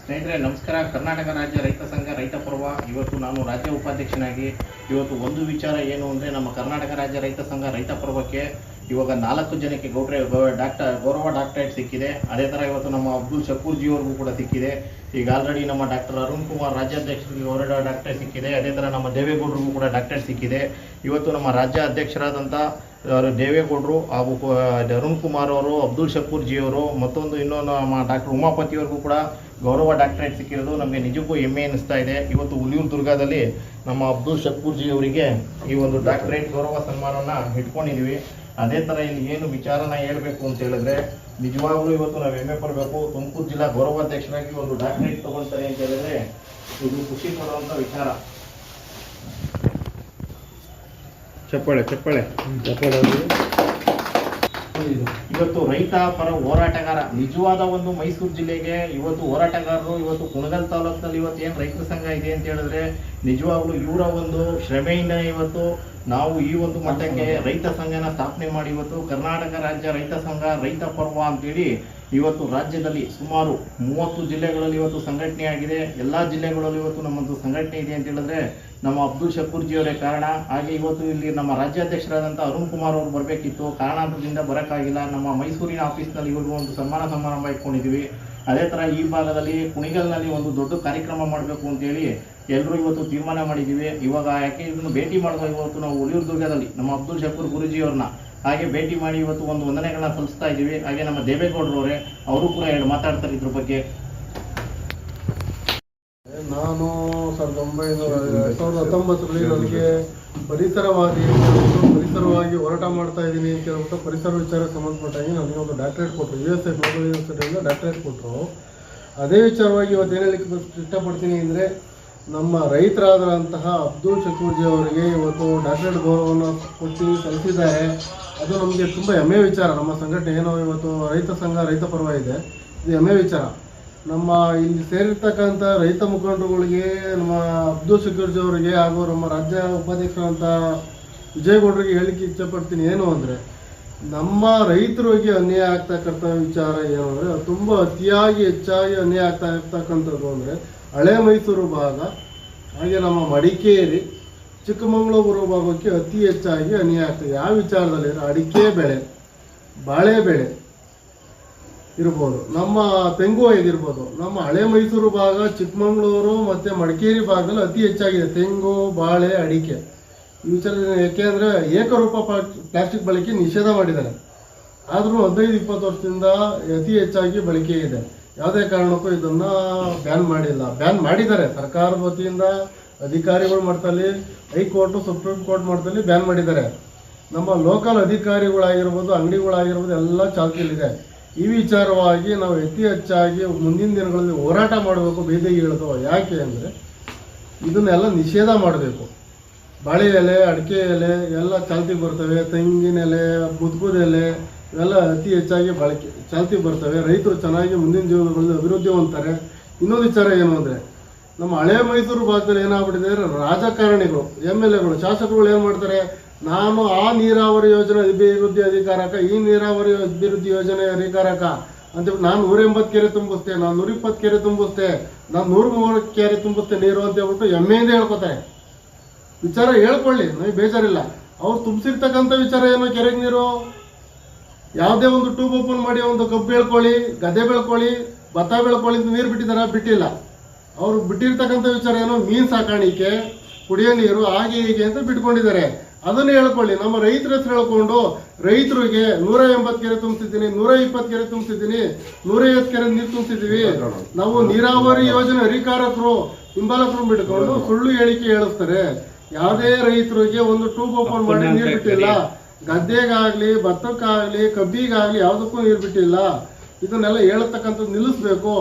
ಸ್ನೇಹಿತರೆ ನಮಸ್ಕಾರ. ಕರ್ನಾಟಕ ರಾಜ್ಯ ರೈತ ಸಂಘ ರೈತ ಪರ್ವ ಇವತ್ತು ನಾನು ರಾಜ್ಯ ಉಪಾಧ್ಯಕ್ಷನಾಗಿ ಇವತ್ತು ಒಂದು ವಿಚಾರ ಏನು ಅಂದರೆ ನಮ್ಮ ಕರ್ನಾಟಕ ರಾಜ್ಯ ರೈತ ಸಂಘ ರೈತ ಪರ್ವಕ್ಕೆ ಇವಾಗ 4 ಜನಕ್ಕೆ ಗೌರವ ಡಾಕ್ಟರೇಟ್ ಸಿಕ್ಕಿದೆ. ಅದೇ ಥರ ಇವತ್ತು ನಮ್ಮ ಅಬ್ದುಲ್ ಶಕೂರ್ ಜಿ ಅವ್ರಿಗೂ ಕೂಡ ಸಿಕ್ಕಿದೆ. ಈಗ ಆಲ್ರೆಡಿ ನಮ್ಮ ಡಾಕ್ಟರ್ ಅರುಣ್ ಕುಮಾರ್ ರಾಜ್ಯಾಧ್ಯಕ್ಷರಿಗೆ ಗೌರವ ಡಾಕ್ಟರೇಟ್ ಸಿಕ್ಕಿದೆ. ಅದೇ ಥರ ನಮ್ಮ ದೇವೇಗೌಡರಿಗೂ ಕೂಡ ಡಾಕ್ಟರೇಟ್ ಸಿಕ್ಕಿದೆ. ಇವತ್ತು ನಮ್ಮ ರಾಜ್ಯ ಅಧ್ಯಕ್ಷರಾದಂಥ ದೇವೇಗೌಡರು ಹಾಗೂ ಅರುಣ್ ಕುಮಾರ್ ಅವರು, ಅಬ್ದುಲ್ ಶಕೂರ್ ಜಿ ಅವರು, ಮತ್ತೊಂದು ಇನ್ನೊಂದು ನಮ್ಮ ಡಾಕ್ಟರ್ ಉಮಾಪತಿಯವ್ರಿಗೂ ಕೂಡ ಗೌರವ ಡಾಕ್ಟರೇಟ್ ಸಿಕ್ಕಿರೋದು ನಮಗೆ ನಿಜಕ್ಕೂ ಹೆಮ್ಮೆ ಅನ್ನಿಸ್ತಾ ಇದೆ. ಇವತ್ತು ಹುಲಿಯೂರು ದುರ್ಗದಲ್ಲಿ ನಮ್ಮ ಅಬ್ದುಲ್ ಶಕೂರ್ ಜಿ ಅವರಿಗೆ ಈ ಒಂದು ಡಾಕ್ಟರೇಟ್ ಗೌರವ ಸನ್ಮಾನವನ್ನು ಇಟ್ಕೊಂಡಿದ್ದೀವಿ. ಅದೇ ಥರ ಇಲ್ಲಿ ಏನು ವಿಚಾರನ ಹೇಳಬೇಕು ಅಂತ ಹೇಳಿದ್ರೆ ನಿಜವಾಗ್ಲೂ ಇವತ್ತು ನಾವು ಹೆಮ್ಮೆ ಪಡಬೇಕು. ತುಮಕೂರು ಜಿಲ್ಲಾ ಗೌರವಾಧ್ಯಕ್ಷರಾಗಿ ಒಂದು ಡಾಕ್ಟರೇಟ್ ತಗೊಳ್ತಾರೆ ಅಂತ ಹೇಳಿದ್ರೆ ಇದು ಖುಷಿ ಪಡುವಂಥ ವಿಚಾರ. ಚಪ್ಪಾಳೆ. ಇವತ್ತು ರೈತ ಪರ ಹೋರಾಟಗಾರ, ನಿಜವಾದ ಒಂದು ಮೈಸೂರು ಜಿಲ್ಲೆಗೆ ಇವತ್ತು ಹೋರಾಟಗಾರರು ಇವತ್ತು ಕುಣಗಲ್ ತಾಲೂಕಿನಲ್ಲಿ ಇವತ್ತು ಏನು ರೈತ ಸಂಘ ಇದೆ ಅಂತ ಹೇಳಿದ್ರೆ ನಿಜವಾಗ್ಲೂ ಇವರ ಒಂದು ಶ್ರಮೆಯಿಂದ ಇವತ್ತು ನಾವು ಈ ಒಂದು ಮಟ್ಟಕ್ಕೆ ರೈತ ಸಂಘನ ಸ್ಥಾಪನೆ ಮಾಡಿ ಇವತ್ತು ಕರ್ನಾಟಕ ರಾಜ್ಯ ರೈತ ಸಂಘ ರೈತ ಪರ್ವ ಅಂತೇಳಿ ಇವತ್ತು ರಾಜ್ಯದಲ್ಲಿ ಸುಮಾರು 30 ಜಿಲ್ಲೆಗಳಲ್ಲಿ ಇವತ್ತು ಸಂಘಟನೆ ಆಗಿದೆ. ಎಲ್ಲ ಜಿಲ್ಲೆಗಳಲ್ಲಿ ಇವತ್ತು ನಮ್ಮದು ಸಂಘಟನೆ ಇದೆ ಅಂತ ಹೇಳಿದ್ರೆ ನಮ್ಮ ಅಬ್ದುಲ್ ಶಕೂರ್ ಜಿ ಅವರೇ ಕಾರಣ. ಹಾಗೆ ಇವತ್ತು ಇಲ್ಲಿ ನಮ್ಮ ರಾಜ್ಯಾಧ್ಯಕ್ಷರಾದಂಥ ಅರುಣ್ ಕುಮಾರ್ ಅವರು ಬರಬೇಕಿತ್ತು, ಕಾರಣಾಂತರದಿಂದ ಬರೋಕ್ಕಾಗಿಲ್ಲ. ನಮ್ಮ ಮೈಸೂರಿನ ಆಫೀಸ್ನಲ್ಲಿ ಇವ್ರಿಗೂ ಒಂದು ಸಮಾರಂಭ ಇಟ್ಕೊಂಡಿದ್ದೀವಿ. ಅದೇ ಥರ ಈ ಭಾಗದಲ್ಲಿ ಕುಣಿಗಲ್ನಲ್ಲಿ ಒಂದು ದೊಡ್ಡ ಕಾರ್ಯಕ್ರಮ ಮಾಡಬೇಕು ಅಂತೇಳಿ ಎಲ್ಲರೂ ಇವತ್ತು ತೀರ್ಮಾನ ಮಾಡಿದ್ದೀವಿ. ಇವಾಗ ಯಾಕೆ ಇದನ್ನು ಭೇಟಿ ಮಾಡುವಾಗ ಇವತ್ತು ನಾವು ಹುಲಿಯೂರು ದುರ್ಗದಲ್ಲಿ ನಮ್ಮ ಅಬ್ದುಲ್ ಶಕೂರ್ ಗುರುಜಿ ಅವ್ರನ್ನ ಹಾಗೆ ಭೇಟಿ ಮಾಡಿ ಇವತ್ತು ಒಂದು ವಂದನೆಗಳನ್ನ ಸಲ್ಲಿಸ್ತಾ ಇದ್ದೀವಿ. ಹಾಗೆ ನಮ್ಮ ದೇವೇಗೌಡರವರೇ ಅವರು ಕೂಡ ಮಾತಾಡ್ತಾರೆ ಇದ್ರ ಬಗ್ಗೆ. ನಾನು 1919ರಲ್ಲಿ ನನಗೆ ಪರಿಸರವಾಗಿ ಹೋರಾಟ ಮಾಡ್ತಾ ಇದ್ದೀನಿ ಅಂತ ಹೇಳ್ಬಿಟ್ಟು ಪರಿಸರ ವಿಚಾರಕ್ಕೆ ಸಂಬಂಧಪಟ್ಟಾಗಿ ನನಗೆ ಒಂದು ಡಾಕ್ಟರೇಟ್ ಕೊಟ್ಟರು. USA ಗ್ಲೋಬಲ್ ಯೂನಿವರ್ಸಿಟಿಯಿಂದ ಡಾಕ್ಟರೇಟ್ ಕೊಟ್ಟರು. ಅದೇ ವಿಚಾರವಾಗಿ ಇವತ್ತು ಏನು ಹೇಳಲಿಕ್ಕೆ ಇಷ್ಟಪಡ್ತೀನಿ ಅಂದರೆ ನಮ್ಮ ರೈತರಾದಂತಹ ಅಬ್ದುಲ್ ಶಕೂರ್ ಜಿ ಅವರಿಗೆ ಇವತ್ತು ಡಾಕ್ಟರೇಟ್ ಗೌರವವನ್ನು ಕೊಟ್ಟು ಸಲ್ಲಿಸಿದ್ದಾರೆ. ಅದು ನಮಗೆ ತುಂಬ ಹೆಮ್ಮೆ ವಿಚಾರ. ನಮ್ಮ ಸಂಘಟನೆ ಏನೋ ಇವತ್ತು ರೈತ ಸಂಘ ರೈತ ಪರ್ವ ಇದೆ, ಇದು ಹೆಮ್ಮೆ ವಿಚಾರ. ನಮ್ಮ ಇಲ್ಲಿ ಸೇರಿರ್ತಕ್ಕಂಥ ರೈತ ಮುಖಂಡರುಗಳಿಗೆ, ನಮ್ಮ ಅಬ್ದುಲ್ ಶಕೂರ್ ಜಿ ಅವರಿಗೆ ಹಾಗೂ ನಮ್ಮ ರಾಜ್ಯ ಉಪಾಧ್ಯಕ್ಷರಂಥ ವಿಜಯಗೌಡರಿಗೆ ಹೇಳಲಿಕ್ಕೆ ಇಷ್ಟಪಡ್ತೀನಿ. ಏನು ಅಂದರೆ ನಮ್ಮ ರೈತರಿಗೆ ಅನ್ಯಾಯ ಆಗ್ತಕ್ಕಂಥ ವಿಚಾರ ಏನು ಅಂದರೆ ತುಂಬ ಅತಿಯಾಗಿ ಹೆಚ್ಚಾಗಿ ಅನ್ಯಾಯ ಆಗ್ತಾ ಇರ್ತಕ್ಕಂಥದ್ದು ಅಂದರೆ ಹಳೆ ಮೈಸೂರು ಭಾಗ, ಹಾಗೆ ನಮ್ಮ ಮಡಿಕೇರಿ, ಚಿಕ್ಕಮಗಳೂರು ಭಾಗಕ್ಕೆ ಅತಿ ಹೆಚ್ಚಾಗಿ ಅನ್ಯಾಯ ಆಗ್ತದೆ. ಯಾವ ವಿಚಾರದಲ್ಲಿ ಅಡಿಕೆ ಬೆಳೆ, ಬಾಳೆ ಬೆಳೆ ಇರ್ಬೋದು, ನಮ್ಮ ತೆಂಗು ಆಗಿರ್ಬೋದು. ನಮ್ಮ ಹಳೆ ಮೈಸೂರು ಭಾಗ, ಚಿಕ್ಕಮಗಳೂರು ಮತ್ತು ಮಡಿಕೇರಿ ಭಾಗದಲ್ಲಿ ಅತಿ ಹೆಚ್ಚಾಗಿದೆ ತೆಂಗು, ಬಾಳೆ, ಅಡಿಕೆ. ಈ ವಿಚಾರ ಏಕೆಂದರೆ ಏಕರೂಪ ಪ್ಲಾಸ್ಟಿಕ್ ಬಳಕೆ ನಿಷೇಧ ಮಾಡಿದ್ದಾರೆ. ಆದರೂ 15-20 ವರ್ಷದಿಂದ ಅತಿ ಹೆಚ್ಚಾಗಿ ಬಳಕೆ ಇದೆ. ಯಾವುದೇ ಕಾರಣಕ್ಕೂ ಇದನ್ನು ಬ್ಯಾನ್ ಮಾಡಿಲ್ಲ. ಬ್ಯಾನ್ ಮಾಡಿದ್ದಾರೆ ಸರ್ಕಾರದ ವತಿಯಿಂದ, ಅಧಿಕಾರಿಗಳು ಮಾಡ್ತಲ್ಲಿ, ಹೈಕೋರ್ಟು ಸುಪ್ರೀಂ ಕೋರ್ಟ್ ಮಾಡ್ತಲ್ಲಿ ಬ್ಯಾನ್ ಮಾಡಿದ್ದಾರೆ. ನಮ್ಮ ಲೋಕಲ್ ಅಧಿಕಾರಿಗಳಾಗಿರ್ಬೋದು, ಅಂಗಡಿಗಳಾಗಿರ್ಬೋದು ಎಲ್ಲ ಚಾಲ್ತಿಯಲ್ಲಿದೆ. ಈ ವಿಚಾರವಾಗಿ ನಾವು ಅತಿ ಹೆಚ್ಚಾಗಿ ಮುಂದಿನ ದಿನಗಳಲ್ಲಿ ಹೋರಾಟ ಮಾಡಬೇಕು, ಬೀದಿಗೆ ಇಳಿದು. ಯಾಕೆ ಅಂದರೆ ಇದನ್ನೆಲ್ಲ ನಿಷೇಧ ಮಾಡಬೇಕು. ಬಾಳೆ ಎಲೆ, ಅಡಿಕೆ ಎಲೆ ಎಲ್ಲ ಚಾಲ್ತಿಗೆ ಬರ್ತವೆ, ತೆಂಗಿನ ಎಲೆ, ಮುದ್ಕುದ ಎಲೆ ಇವೆಲ್ಲ ಅತಿ ಹೆಚ್ಚಾಗಿ ಚಾಲ್ತಿಗೆ ಬರ್ತವೆ. ರೈತರು ಚೆನ್ನಾಗಿ ಮುಂದಿನ ಜೀವನಗಳಲ್ಲಿ ಅಭಿವೃದ್ಧಿ ಹೊಂದ್ತಾರೆ. ಇನ್ನೊಂದು ವಿಚಾರ ಏನು ಅಂದರೆ ನಮ್ಮ ಹಳೆ ಮೈಸೂರು ಭಾಗದಲ್ಲಿ ಏನಾಗ್ಬಿಟ್ಟಿದೆ, ರಾಜಕಾರಣಿಗಳು, MLAಗಳು, ಶಾಸಕರುಗಳು ಏನು ಮಾಡ್ತಾರೆ, ನಾನು ಆ ನೀರಾವರಿ ಯೋಜನೆ ಅಭಿವೃದ್ಧಿ ಅಧಿಕಾರಕ, ಈ ನೀರಾವರಿ ಅಭಿವೃದ್ಧಿ ಯೋಜನೆ ಅಧಿಕಾರಕ ಅಂತೇಳಿ ನಾನು 180 ಕೆರೆ ತುಂಬಿಸ್ತೆ, ನಾನು 120 ಕೆರೆ ತುಂಬಿಸ್ತೆ, ನಾನು 130 ಕೆರೆ ತುಂಬಿಸ್ತೆ ನೀರು ಅಂತ ಹೇಳ್ಬಿಟ್ಟು ಹೆಮ್ಮೆಯಿಂದ ಹೇಳ್ಕೊತಾರೆ. ವಿಚಾರ ಹೇಳ್ಕೊಳ್ಳಿ, ನಮಗೆ ಬೇಜಾರಿಲ್ಲ. ಅವ್ರು ತುಂಬಿಸಿರ್ತಕ್ಕಂಥ ವಿಚಾರ ಏನೋ ಕೆರೆಗೆ ನೀರು, ಯಾವುದೇ ಒಂದು ಟ್ಯೂಬ್ ಓಪನ್ ಮಾಡಿ ಒಂದು ಕಬ್ಬು ಬೆಳ್ಕೊಳ್ಳಿ, ಗದ್ದೆ ಬೆಳ್ಕೊಳ್ಳಿ, ಭತ್ತ ಬೆಳ್ಕೊಳ್ಳಿ ಅಂತ ನೀರು ಬಿಟ್ಟಿಲ್ಲ. ಅವರು ಬಿಟ್ಟಿರ್ತಕ್ಕಂಥ ವಿಚಾರ ಏನೋ ಮೀನು ಸಾಕಾಣಿಕೆ, ಕುಡಿಯೋ ನೀರು, ಹಾಗೆ ಹೀಗೆ ಅಂತ ಬಿಟ್ಕೊಂಡಿದ್ದಾರೆ. ಅದನ್ನು ಹೇಳ್ಕೊಳ್ಳಿ. ನಮ್ಮ ರೈತರ ಹೆಸರು ಹೇಳ್ಕೊಂಡು ರೈತರಿಗೆ 180 ಕೆರೆ ತುಂಬಿಸಿದ್ದೀನಿ, 120 ಕೆರೆ ತುಂಬಿಸಿದ್ದೀನಿ, 150 ಕೆರೆ ನೀರು ತುಂಬಿಸಿದ್ದೀವಿ, ನಾವು ನೀರಾವರಿ ಯೋಜನೆ ಅಧಿಕಾರಕರು ಹಿಂಬಾಲಕರು ಬಿಟ್ಕೊಂಡು ಸುಳ್ಳು ಹೇಳಿಕೆ ಹೇಳಿಸ್ತಾರೆ. ಯಾವುದೇ ರೈತರಿಗೆ ಒಂದು ಟ್ಯೂಬ್ ಓಪನ್ ಮಾಡಿ ನೀರು ಬಿಟ್ಟಿಲ್ಲ, ಗದ್ದೆಗಾಗಲಿ, ಭತ್ತಕ್ಕಾಗಲಿ, ಕಬ್ಬಿಗಾಗಲಿ ಯಾವುದಕ್ಕೂ ನೀರು ಬಿಟ್ಟಿಲ್ಲ. ಇದನ್ನೆಲ್ಲ ಹೇಳತಕ್ಕಂಥದ್ದು ನಿಲ್ಲಿಸಬೇಕು.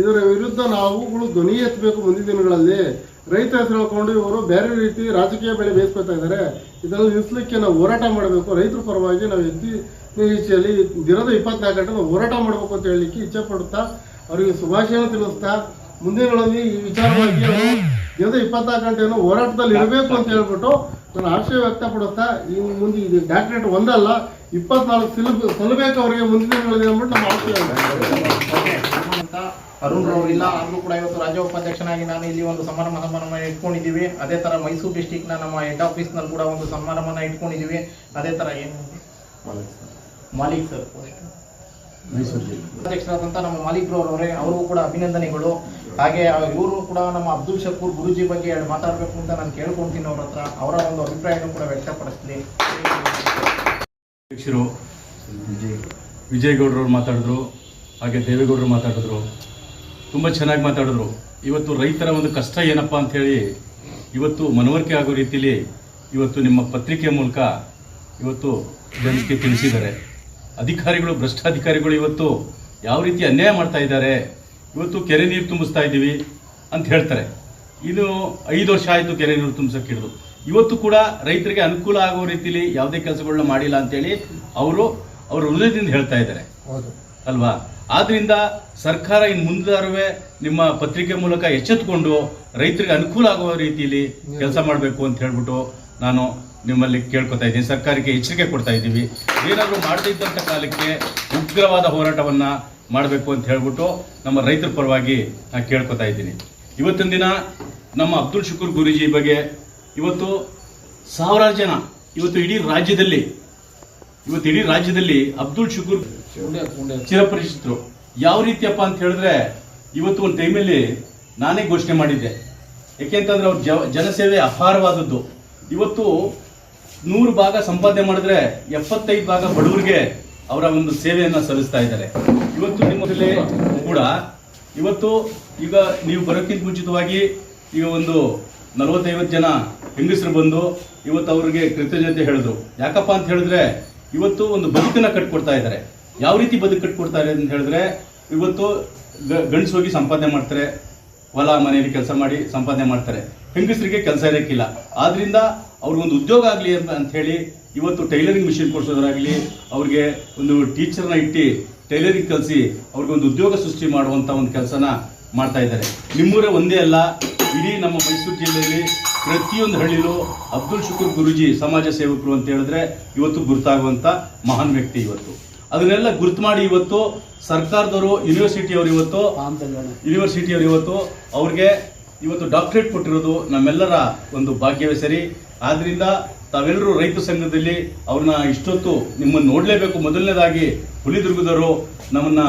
ಇದರ ವಿರುದ್ಧ ನಾವುಗಳು ಧ್ವನಿ ಎತ್ತಬೇಕು. ಮುಂದಿನ ದಿನಗಳಲ್ಲಿ ರೈತ ಹೆಸರು ಹೇಳ್ಕೊಂಡು ಇವರು ಬೇರೆ ರೀತಿ ರಾಜಕೀಯ ಬೆಳೆ ಬೇಯಿಸ್ಕೊತಾ ಇದ್ದಾರೆ. ಇದನ್ನು ನಿಲ್ಲಿಸಲಿಕ್ಕೆ ನಾವು ಹೋರಾಟ ಮಾಡಬೇಕು. ರೈತರ ಪರವಾಗಿ ನಾವು ರೀತಿಯಲ್ಲಿ ದಿನದ 24 ಗಂಟೆ ನಾವು ಹೋರಾಟ ಮಾಡಬೇಕು ಅಂತ ಹೇಳಲಿಕ್ಕೆ ಇಚ್ಛೆ ಪಡುತ್ತಾ ಅವರಿಗೆ ಶುಭಾಶಯನ ತಿಳಿಸ್ತಾ ಮುಂದಿನ ದಿನಗಳಲ್ಲಿ ಈ ವಿಚಾರವಾಗಿ ದಿನದ 24 ಗಂಟೆಯನ್ನು ಹೋರಾಟದಲ್ಲಿ ಇರಬೇಕು ಅಂತ ಹೇಳ್ಬಿಟ್ಟು ನಾನು ಆಶಯ ವ್ಯಕ್ತಪಡುತ್ತಾ ಈ ಮುಂದೆ ಇದು ಡಾಕ್ಟರೇಟ್ ಒಂದಲ್ಲ 24 ಸಲ್ಲಬೇಕು ಅವರಿಗೆ ಮುಂದಿನ ದಿನಗಳಲ್ಲಿ ಅಂದ್ಬಿಟ್ಟು ನಮ್ಮ ಆಶಯ. ಅಂತ ಅರುಣ್ ರವರಿಲ್ಲ, ಆದರೂ ಕೂಡ ಇವತ್ತು ರಾಜ್ಯ ಉಪಾಧ್ಯಕ್ಷನಾಗಿ ನಾನು ಇಲ್ಲಿ ಒಂದು ಸಮಾರಂಭ ಇಟ್ಕೊಂಡಿದ್ದೀವಿ. ಅದೇ ಥರ ಮೈಸೂರು ಡಿಸ್ಟಿಕ್ನ ನಮ್ಮ ಹೆಡ್ ಆಫೀಸ್ನಲ್ಲಿ ಕೂಡ ಒಂದು ಸಮಾರಂಭನ ಇಟ್ಕೊಂಡಿದ್ದೀವಿ. ಅದೇ ಥರ ಏನು ಮಾಲಿಕ್ ಸರ್ ಮೈಸೂರು ಅಧ್ಯಕ್ಷರಾದಂಥ ನಮ್ಮ ಮಾಲಿಕ್ ರವರವರೇ, ಅವ್ರಿಗೂ ಕೂಡ ಅಭಿನಂದನೆಗಳು. ಹಾಗೆ ಇವರು ಕೂಡ ನಮ್ಮ ಅಬ್ದುಲ್ ಶಕೂರ್ ಗುರೂಜಿ ಬಗ್ಗೆ ಮಾತಾಡಬೇಕು ಅಂತ ನಾನು ಕೇಳ್ಕೊಳ್ತೀನಿ ಅವ್ರ ಹತ್ರ. ಅವರ ಒಂದು ಅಭಿಪ್ರಾಯನೂ ಕೂಡ ವ್ಯಕ್ತಪಡಿಸ್ತೀನಿ. ಅಧ್ಯಕ್ಷರು ವಿಜಯಗೌಡರವ್ರು ಮಾತಾಡಿದ್ರು, ಹಾಗೆ ದೇವೇಗೌಡರು ಮಾತಾಡಿದ್ರು, ತುಂಬ ಚೆನ್ನಾಗಿ ಮಾತಾಡಿದ್ರು. ಇವತ್ತು ರೈತರ ಒಂದು ಕಷ್ಟ ಏನಪ್ಪ ಅಂಥೇಳಿ ಇವತ್ತು ಮನವರಿಕೆ ಆಗೋ ರೀತಿಯಲ್ಲಿ ಇವತ್ತು ನಿಮ್ಮ ಪತ್ರಿಕೆ ಮೂಲಕ ಇವತ್ತು ಜನಕ್ಕೆ ತಿಳಿಸಿದ್ದಾರೆ. ಅಧಿಕಾರಿಗಳು, ಭ್ರಷ್ಟಾಧಿಕಾರಿಗಳು ಇವತ್ತು ಯಾವ ರೀತಿ ಅನ್ಯಾಯ ಮಾಡ್ತಾ ಇದ್ದಾರೆ. ಇವತ್ತು ಕೆರೆ ನೀರು ತುಂಬಿಸ್ತಾ ಇದ್ದೀವಿ ಅಂತ ಹೇಳ್ತಾರೆ. ಇದು 5 ವರ್ಷ ಆಯಿತು ಕೆರೆ ನೀರು ತುಂಬಿಸೋಕೆ ಹಿಡಿದು. ಇವತ್ತು ಕೂಡ ರೈತರಿಗೆ ಅನುಕೂಲ ಆಗೋ ರೀತಿಯಲ್ಲಿ ಯಾವುದೇ ಕೆಲಸಗಳನ್ನ ಮಾಡಿಲ್ಲ ಅಂತೇಳಿ ಅವ್ರ ಹೃದಯದಿಂದ ಹೇಳ್ತಾ ಇದ್ದಾರೆ ಅಲ್ವಾ. ಆದ್ರಿಂದ ಸರ್ಕಾರ ಇನ್ನು ಮುಂದಾರುವೆ ನಿಮ್ಮ ಪತ್ರಿಕೆ ಮೂಲಕ ಎಚ್ಚೆತ್ತುಕೊಂಡು ರೈತರಿಗೆ ಅನುಕೂಲ ಆಗುವ ರೀತಿಯಲ್ಲಿ ಕೆಲಸ ಮಾಡಬೇಕು ಅಂತ ಹೇಳ್ಬಿಟ್ಟು ನಾನು ನಿಮ್ಮಲ್ಲಿ ಕೇಳ್ಕೊತಾ ಇದ್ದೀನಿ. ಸರ್ಕಾರಕ್ಕೆ ಎಚ್ಚರಿಕೆ ಕೊಡ್ತಾ ಇದ್ದೀವಿ. ಏನಾದರೂ ಮಾಡದಿದ್ದಂಥ ಕಾಲಕ್ಕೆ ಉಗ್ರವಾದ ಹೋರಾಟವನ್ನು ಮಾಡಬೇಕು ಅಂತ ಹೇಳ್ಬಿಟ್ಟು ನಮ್ಮ ರೈತರ ಪರವಾಗಿ ನಾನು ಕೇಳ್ಕೊತಾ ಇದ್ದೀನಿ. ಇವತ್ತಿನ ದಿನ ನಮ್ಮ ಅಬ್ದುಲ್ ಶಕೂರ್ ಗುರೂಜಿ ಬಗ್ಗೆ ಇವತ್ತು ಸಾವಿರಾರು ಜನ ಇವತ್ತು ಇಡೀ ರಾಜ್ಯದಲ್ಲಿ ಅಬ್ದುಲ್ ಶಕೂರ್ ಚಿರಪರಿಚಿತರು. ಯಾವ ರೀತಿಯಪ್ಪ ಅಂತ ಹೇಳಿದ್ರೆ ಇವತ್ತು ಒಂದು ಟೈಮಲ್ಲಿ ನಾನೇ ಘೋಷಣೆ ಮಾಡಿದ್ದೆ. ಯಾಕೆಂತಂದ್ರೆ ಅವ್ರ ಜನಸೇವೆ ಅಪಾರವಾದದ್ದು. ಇವತ್ತು 100 ಭಾಗ ಸಂಪಾದನೆ ಮಾಡಿದ್ರೆ 75 ಭಾಗ ಬಡವರಿಗೆ ಅವರ ಒಂದು ಸೇವೆಯನ್ನ ಸಲ್ಲಿಸ್ತಾ ಇದ್ದಾರೆ. ಇವತ್ತು ನಿಮ್ಮಲ್ಲಿ ಕೂಡ ಇವತ್ತು ಈಗ ನೀವು ಬರೋಕ್ಕಿಂತ ಮುಂಚಿತವಾಗಿ ಈಗ ಒಂದು 40-50 ಜನ ಹೆಂಗಸರು ಬಂದು ಇವತ್ತು ಅವ್ರಿಗೆ ಕೃತಜ್ಞತೆ ಹೇಳಿದ್ರು. ಯಾಕಪ್ಪ ಅಂತ ಹೇಳಿದ್ರೆ ಇವತ್ತು ಒಂದು ಬದುಕನ್ನ ಕಟ್ಕೊಡ್ತಾ ಇದ್ದಾರೆ. ಯಾವ ರೀತಿ ಬದುಕು ಕಟ್ಕೊಡ್ತಾರೆ ಅಂತ ಹೇಳಿದ್ರೆ ಇವತ್ತು ಗಂಡಸು ಹೋಗಿ ಸಂಪಾದನೆ ಮಾಡ್ತಾರೆ, ಹೊಲ ಮನೆಯಲ್ಲಿ ಕೆಲಸ ಮಾಡಿ ಸಂಪಾದನೆ ಮಾಡ್ತಾರೆ. ಹೆಂಗಸರಿಗೆ ಕೆಲಸ ಇರೋಕ್ಕಿಲ್ಲ. ಆದ್ರಿಂದ ಅವ್ರಿಗೊಂದು ಉದ್ಯೋಗ ಆಗಲಿ ಅಂತ ಹೇಳಿ ಇವತ್ತು ಟೈಲರಿಂಗ್ ಮಿಷಿನ್ ಕೊಡಿಸೋದಾಗಲಿ, ಅವ್ರಿಗೆ ಒಂದು ಟೀಚರ್ನ ಇಟ್ಟು ಟೈಲರಿಂಗ್ ಕಲಿಸಿ ಅವ್ರಿಗೊಂದು ಉದ್ಯೋಗ ಸೃಷ್ಟಿ ಮಾಡುವಂಥ ಒಂದು ಕೆಲಸನ ಮಾಡ್ತಾ ಇದ್ದಾರೆ. ನಿಮ್ಮೂರೇ ಒಂದೇ ಅಲ್ಲ, ಇಡೀ ನಮ್ಮ ಮೈಸೂರು ಜಿಲ್ಲೆಯಲ್ಲಿ ಪ್ರತಿಯೊಂದು ಹಳ್ಳಿಲೂ ಅಬ್ದುಲ್ ಶಕೂರ್ ಗುರೂಜಿ ಸಮಾಜ ಸೇವಕರು ಅಂತ ಹೇಳಿದ್ರೆ ಇವತ್ತು ಗುರುತಾಗುವಂಥ ಮಹಾನ್ ವ್ಯಕ್ತಿ. ಇವತ್ತು ಅದನ್ನೆಲ್ಲ ಗುರುತು ಮಾಡಿ ಇವತ್ತು ಸರ್ಕಾರದವರು ಯೂನಿವರ್ಸಿಟಿಯವರು ಇವತ್ತು ಅವ್ರಿಗೆ ಇವತ್ತು ಡಾಕ್ಟರೇಟ್ ಕೊಟ್ಟಿರೋದು ನಮ್ಮೆಲ್ಲರ ಒಂದು ಭಾಗ್ಯವೇ ಸರಿ. ಆದ್ರಿಂದ ತಾವೆಲ್ಲರೂ ರೈತ ಸಂಘದಲ್ಲಿ ಅವ್ರನ್ನ ಇಷ್ಟೊತ್ತು ನಿಮ್ಮನ್ನು ನೋಡಲೇಬೇಕು. ಮೊದಲನೇದಾಗಿ ಹುಲಿದುರ್ಗದವರು ನಮ್ಮನ್ನ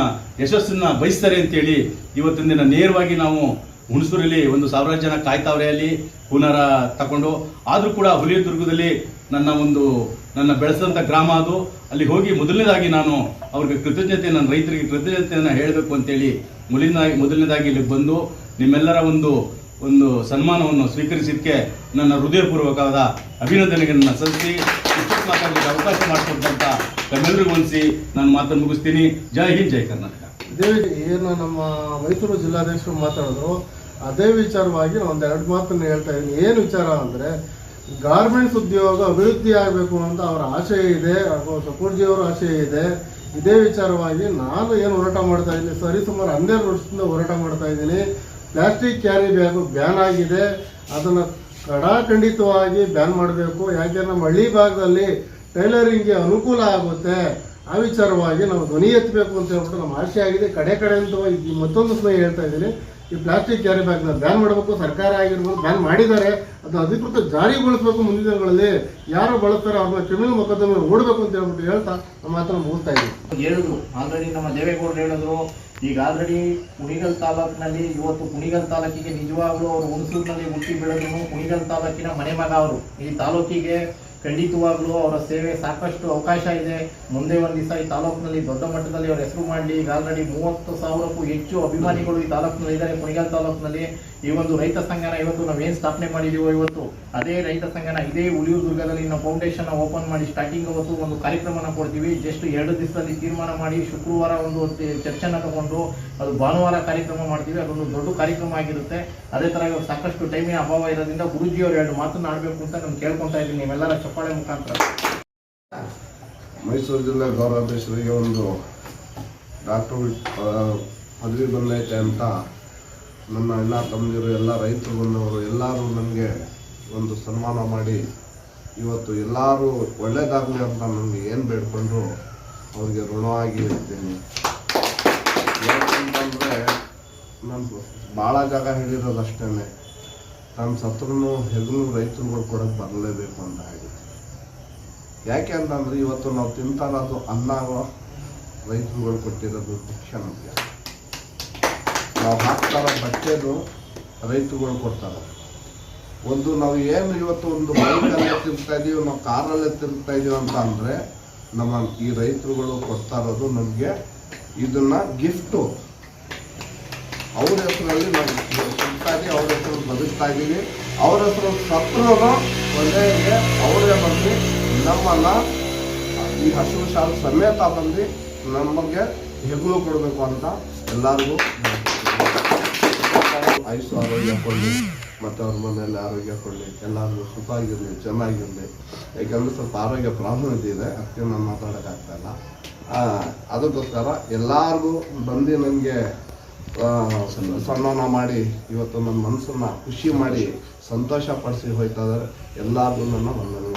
ಯಶಸ್ಸನ್ನ ಬಯಸ್ತಾರೆ ಅಂತೇಳಿ ಇವತ್ತಿನ ದಿನ ನೇರವಾಗಿ ನಾವು ಹುಣಸೂರಲ್ಲಿ 1,000 ಜನ ಕಾಯ್ತಾವ್ರೆ ಅಲ್ಲಿ ಪುನರ ತಗೊಂಡು. ಆದರೂ ಕೂಡ ಹುಲಿದುರ್ಗದಲ್ಲಿ ನನ್ನ ಬೆಳೆಸಿದಂಥ ಗ್ರಾಮ ಅದು. ಅಲ್ಲಿ ಹೋಗಿ ಮೊದಲನೇದಾಗಿ ನಾನು ಅವ್ರಿಗೆ ನನ್ನ ರೈತರಿಗೆ ಕೃತಜ್ಞತೆಯನ್ನು ಹೇಳಬೇಕು ಅಂತೇಳಿ ಮೊದಲನೇದಾಗಿ ಇಲ್ಲಿಗೆ ಬಂದು ನಿಮ್ಮೆಲ್ಲರ ಒಂದು ಸನ್ಮಾನವನ್ನು ಸ್ವೀಕರಿಸಿದ್ದಕ್ಕೆ ನನ್ನ ಹೃದಯಪೂರ್ವಕವಾದ ಅಭಿನಂದನೆಗಳನ್ನು ಸಲ್ಲಿಸಿ ಇಷ್ಟೊತ್ತು ಮಾತಾಡಲಿಕ್ಕೆ ಅವಕಾಶ ಮಾಡಿಕೊಟ್ಟಂತ ತಮ್ಮೆಲ್ಲರಿಗೂ ಹೊಂದಿಸಿ ನಾನು ಮಾತನ್ನು ಮುಗಿಸ್ತೀನಿ. ಜೈ ಹಿಂದ್, ಜೈ ಕರ್ನಾಟಕ. ಇದೇ ಏನು ನಮ್ಮ ಮೈಸೂರು ಜಿಲ್ಲಾಧ್ಯಕ್ಷರು ಮಾತಾಡಿದ್ರು ಅದೇ ವಿಚಾರವಾಗಿ ನಾನು 2 ಮಾತನ್ನು ಹೇಳ್ತಾ ಇದ್ದೀನಿ. ಏನು ವಿಚಾರ ಅಂದರೆ ಗಾರ್ಮೆಂಟ್ಸ್ ಉದ್ಯೋಗ ಅಭಿವೃದ್ಧಿ ಆಗಬೇಕು ಅಂತ ಅವರ ಆಶಯ ಇದೆ, ಶಕೂರ್ಜಿ ಅವರ ಆಶಯ ಇದೆ. ಇದೇ ವಿಚಾರವಾಗಿ ನಾನು ಏನು ಹೋರಾಟ ಮಾಡ್ತಾ ಇದ್ದೀನಿ, ಸರಿಸುಮಾರು 12 ವರ್ಷದಿಂದ ಹೋರಾಟ ಮಾಡ್ತಾ ಇದ್ದೀನಿ. ಪ್ಲಾಸ್ಟಿಕ್ ಕ್ಯಾರಿ ಬ್ಯಾಗು ಬ್ಯಾನ್ ಆಗಿದೆ, ಅದನ್ನು ಖಂಡಿತವಾಗಿ ಬ್ಯಾನ್ ಮಾಡಬೇಕು. ಯಾಕೆ ನಮ್ಮ ಹಳ್ಳಿ ಭಾಗದಲ್ಲಿ ಟೈಲರಿಂಗ್ಗೆ ಅನುಕೂಲ ಆಗುತ್ತೆ. ಆ ವಿಚಾರವಾಗಿ ನಾವು ಧ್ವನಿ ಎತ್ತಬೇಕು ಅಂತ ಹೇಳ್ಬಿಟ್ಟು ನಮ್ಮ ಆಶೆ ಆಗಿದೆ. ಕಡೆ ಅಂತ ಮತ್ತೊಂದು ಸಮಯ ಹೇಳ್ತಾ ಇದ್ದೀನಿ, ಈ ಪ್ಲಾಸ್ಟಿಕ್ ಕ್ಯಾರಿ ಬ್ಯಾಗ್ನ ಬ್ಯಾನ್ ಮಾಡಬೇಕು. ಸರ್ಕಾರ ಆಗಿರ್ಬೋದು ಬ್ಯಾನ್ ಮಾಡಿದ್ದಾರೆ, ಅದನ್ನ ಅಧಿಕೃತ ಜಾರಿಗೊಳಿಸಬೇಕು. ಮುಂದಿನ ದಿನಗಳಲ್ಲಿ ಯಾರು ಬಳಸ್ತಾರೆ ಅವ್ರನ್ನ ಕ್ರಿಮಿನಲ್ ಮೊಕದ್ದಮೆ ಓಡಬೇಕು ಅಂತ ಹೇಳ್ಬಿಟ್ಟು ಹೇಳ್ತಾ ನಮ್ಮ ಮಾತನ್ನು ಮುಗಿಸ್ತಾ ಇದ್ದೀವಿ. ಹೇಳಿದ್ರು ಆಲ್ರೆಡಿ ನಮ್ಮ ದೇವೇಗೌಡರು ಹೇಳಿದ್ರು. ಈಗ ಆಲ್ರೆಡಿ ಕುಣಿಗಲ್ ತಾಲೂಕಿನಲ್ಲಿ ಇವತ್ತು ಕುಣಿಗಲ್ ತಾಲೂಕಿಗೆ ನಿಜವಾಗ್ಲೂ ಅವರು ಹುಣಸೂರಿನಲ್ಲಿ ಹುಟ್ಟಿ ಬೆಳೆದ್ರು ಕುಣಿಗಲ್ ತಾಲೂಕಿನ ಮನೆ ಮಗ ಅವರು. ಈ ತಾಲೂಕಿಗೆ ಖಂಡಿತವಾಗ್ಲೂ ಅವರ ಸೇವೆ ಸಾಕಷ್ಟು ಅವಕಾಶ ಇದೆ. ಮುಂದೆ ಒಂದು ದಿವಸ ಈ ತಾಲೂಕಿನಲ್ಲಿ ದೊಡ್ಡ ಮಟ್ಟದಲ್ಲಿ ಅವ್ರ ಹೆಸರು ಮಾಡಲಿ. ಈಗ ಆಲ್ರೆಡಿ 30,000ಕ್ಕೂ ಹೆಚ್ಚು ಅಭಿಮಾನಿಗಳು ಈ ತಾಲೂಕಿನಲ್ಲಿ ಇದ್ದಾರೆ. ಕುಣಿಗಲ್ ತಾಲೂಕಿನಲ್ಲಿ ಈ ಒಂದು ರೈತ ಸಂಘನ ಇವತ್ತು ನಾವೇನು ಸ್ಥಾಪನೆ ಮಾಡಿದೀವೋ ಇವತ್ತು ಅದೇ ರೈತ ಸಂಘನ ಇದೇ ಹುಲಿದುರ್ಗದಲ್ಲಿ ನಾವು ಫೌಂಡೇಶನ್ ಓಪನ್ ಮಾಡಿ ಸ್ಟಾರ್ಟಿಂಗ್ ಅವತ್ತು ಒಂದು ಕಾರ್ಯಕ್ರಮನ ಕೊಡ್ತೀವಿ. ಜಸ್ಟ್ 2 ದಿವಸದಲ್ಲಿ ತೀರ್ಮಾನ ಮಾಡಿ ಶುಕ್ರವಾರ ಒಂದು ಚರ್ಚೆನ ತಗೊಂಡು ಅದು ಭಾನುವಾರ ಕಾರ್ಯಕ್ರಮ ಮಾಡ್ತೀವಿ. ಅದೊಂದು ದೊಡ್ಡ ಕಾರ್ಯಕ್ರಮ ಆಗಿರುತ್ತೆ. ಅದೇ ತರ ಇವಾಗ ಸಾಕಷ್ಟು ಟೈಮಿನ ಅಭಾವ ಇರೋದ್ರಿಂದ ಗುರೂಜಿ ಅವರು 2 ಮಾತನ್ನ ಆಡಬೇಕು ಅಂತ ನಾನು ಕೇಳ್ಕೊತಾ ಇದ್ದೀನಿ ನೀವೆಲ್ಲರ ಚಪ್ಪಾಳೆ ಮುಖಾಂತರ. ಮೈಸೂರು ಜಿಲ್ಲೆ ಗೌರವಾಧ್ಯಕ್ಷರಿಗೆ ಒಂದು ಡಾಕ್ಟರ್ ಪದವಿ ಬಂದೈತೆ ಅಂತ ನನ್ನ ಎಲ್ಲ ತಮ್ಮದಿರು ಎಲ್ಲ ರೈತರು ಬಂದವರು ಎಲ್ಲರೂ ನನಗೆ ಒಂದು ಸನ್ಮಾನ ಮಾಡಿ ಇವತ್ತು ಎಲ್ಲರೂ ಒಳ್ಳೆಯದಾಗಲಿ ಅಂತ ನನಗೆ ಏನು ಬೇಡ್ಕೊಂಡ್ರು ಅವ್ರಿಗೆ ಋಣವಾಗಿ ಇರ್ತೀನಿ. ಏನಂತಂದರೆ ನಾನು ಭಾಳ ಜಾಗ ಹೇಳಿರೋದು ಅಷ್ಟೇ, ನಾನು ಸತ್ರೂ ಹೆಗಲು ರೈತರುಗಳು ಕೊಡೋಕೆ ಬರಲೇಬೇಕು ಅಂತ ಹೇಳಿ. ಯಾಕೆ ಅಂತಂದ್ರೆ ಇವತ್ತು ನಾವು ತಿಂತಾ ಇರೋದು ಅನ್ನ ರೈತರುಗಳು ಕೊಟ್ಟಿರೋದು ಭಿಕ್ಷೆ ನಮಗೆ. ನಾವು ಹಾಕ್ತಾ ಇರೋ ಬಟ್ಟೆದು ರೈತರುಗಳು ಕೊಡ್ತಾರೆ. ಒಂದು ನಾವು ಏನು ಇವತ್ತು ಒಂದು ಬೈಕಲ್ಲೇ ತಿರುಗ್ತಾ ಇದೀವಿ, ನಾವು ಕಾರಲ್ಲೇ ತಿರುಗ್ತಾ ಇದೀವಿ ಅಂತ ಅಂದರೆ ನಮ್ಮ ಈ ರೈತರುಗಳು ಕೊಡ್ತಾ ಇರೋದು ನಮಗೆ ಇದನ್ನ ಗಿಫ್ಟು. ಅವ್ರ ಹೆಸರಲ್ಲಿ ನಾವು ತಿಂತಾ ಇದೀವಿ, ಅವ್ರ ಹೆಸರಲ್ಲಿ ಬದುಕ್ತಾ ಇದ್ದೀವಿ. ಅವ್ರ ಹೆಸರು ಸತ್ರೂ ಒಳ್ಳೆಯಗೆ ಅವರೇ ಬಂದು ನಮ್ಮನ್ನ ಈ ಹಸಿರು ಶಾಲೆ ಸಮೇತ ಬಂದು ನಮಗೆ ಹೆಗಲು ಕೊಡಬೇಕು ಅಂತ ಎಲ್ಲರಿಗೂ ಆಯುಷ್ ಆರೋಗ್ಯ ಕೊಡಲಿ, ಮತ್ತು ಅವ್ರ ಮನೆಯಲ್ಲಿ ಆರೋಗ್ಯ ಕೊಡಲಿ, ಎಲ್ಲರಿಗೂ ಸುಖ ಆಗಿರಲಿ, ಚೆನ್ನಾಗಿರಲಿ. ಯಾಕೆಂದರೆ ಸ್ವಲ್ಪ ಆರೋಗ್ಯ ಪ್ರಾಬ್ಲಮ್ ಇದೆ, ಅದಕ್ಕೆ ನಾನು ಮಾತಾಡೋಕ್ಕಾಗ್ತಾ ಇಲ್ಲ. ಅದಕ್ಕೋಸ್ಕರ ಎಲ್ಲರಿಗೂ ಬಂದು ನನಗೆ ಸನ್ಮಾನ ಮಾಡಿ ಇವತ್ತು ನನ್ನ ಮನಸ್ಸನ್ನು ಖುಷಿ ಮಾಡಿ ಸಂತೋಷ ಪಡಿಸಿ ಹೋಗ್ತಾ ಇದ್ದಾರೆ. ಎಲ್ಲರಿಗೂ ನನ್ನ ವಂದನೆ.